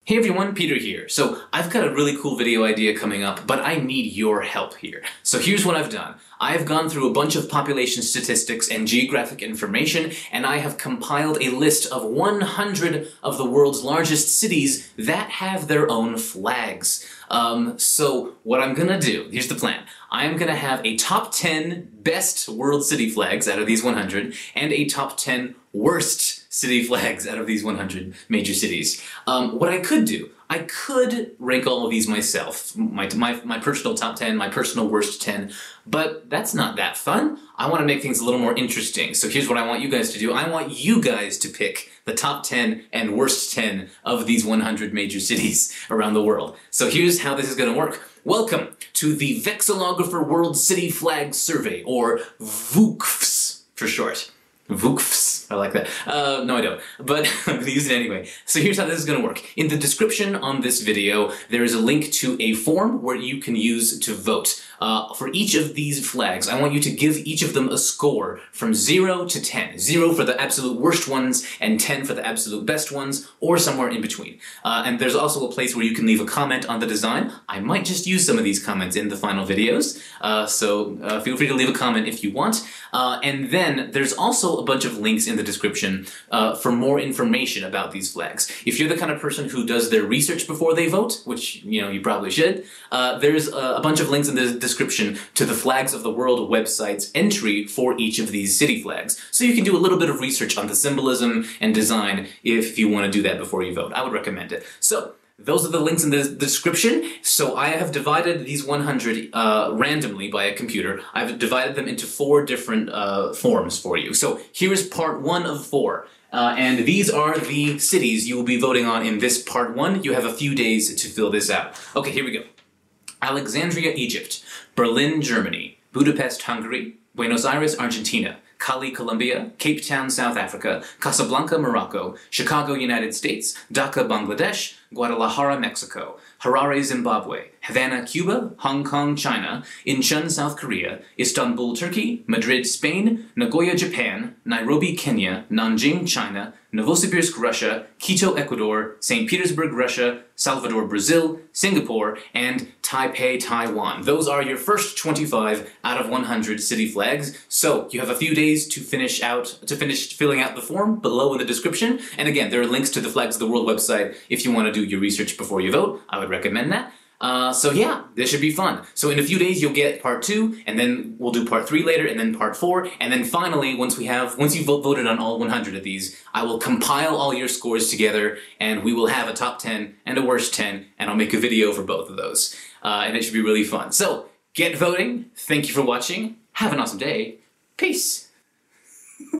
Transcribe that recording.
Hey everyone, Peter here. So I've got a really cool video idea coming up, but I need your help here. So here's what I've done. I've gone through a bunch of population statistics and geographic information, and I have compiled a list of 100 of the world's largest cities that have their own flags. So what I'm gonna do, here's the plan. I'm gonna have a top 10 best world city flags out of these 100, and a top 10 worst city flags out of these 100 major cities. What I could do, I could rank all of these myself, my personal top 10, my personal worst 10, but that's not that fun. I want to make things a little more interesting. So here's what I want you guys to do. I want you guys to pick the top 10 and worst 10 of these 100 major cities around the world. So here's how this is going to work. Welcome to the Vexillographer World City Flag Survey, or VWCFS for short. VWCFS. I like that. No, I don't. But I'm going to use it anyway. So here's how this is going to work. In the description on this video, there is a link to a form where you can use to vote. For each of these flags, I want you to give each of them a score from 0 to 10. 0 for the absolute worst ones, and 10 for the absolute best ones, or somewhere in between. And there's also a place where you can leave a comment on the design. I might just use some of these comments in the final videos, so feel free to leave a comment if you want. And then there's also a bunch of links in the description for more information about these flags. If you're the kind of person who does their research before they vote, which you probably should, there's a bunch of links in the description to the Flags of the World website's entry for each of these city flags. So you can do a little bit of research on the symbolism and design if you want to do that before you vote. I would recommend it. So those are the links in the description. So I have divided these 100 randomly by a computer. I've divided them into 4 different forms for you. So here is part 1 of 4. And these are the cities you will be voting on in this part 1. You have a few days to fill this out. Okay, here we go. Alexandria, Egypt. Berlin, Germany. Budapest, Hungary. Buenos Aires, Argentina. Cali, Colombia, Cape Town, South Africa, Casablanca, Morocco, Chicago, United States, Dhaka, Bangladesh, Guadalajara, Mexico, Harare, Zimbabwe, Havana, Cuba, Hong Kong, China, Incheon, South Korea, Istanbul, Turkey, Madrid, Spain, Nagoya, Japan, Nairobi, Kenya, Nanjing, China, Novosibirsk, Russia, Quito, Ecuador, St. Petersburg, Russia, Salvador, Brazil, Singapore, and Taipei, Taiwan. Those are your first 25 out of 100 city flags. So you have a few days to finish filling out the form below in the description. And again, there are links to the Flags of the World website if you want to do your research before you vote. I would recommend that. So yeah, this should be fun. So in a few days you'll get part 2, and then we'll do part 3 later, and then part 4, and then finally, once you've voted on all 100 of these, I will compile all your scores together, and we will have a top 10 and a worst 10, and I'll make a video for both of those. And it should be really fun. So, get voting, thank you for watching, have an awesome day, peace!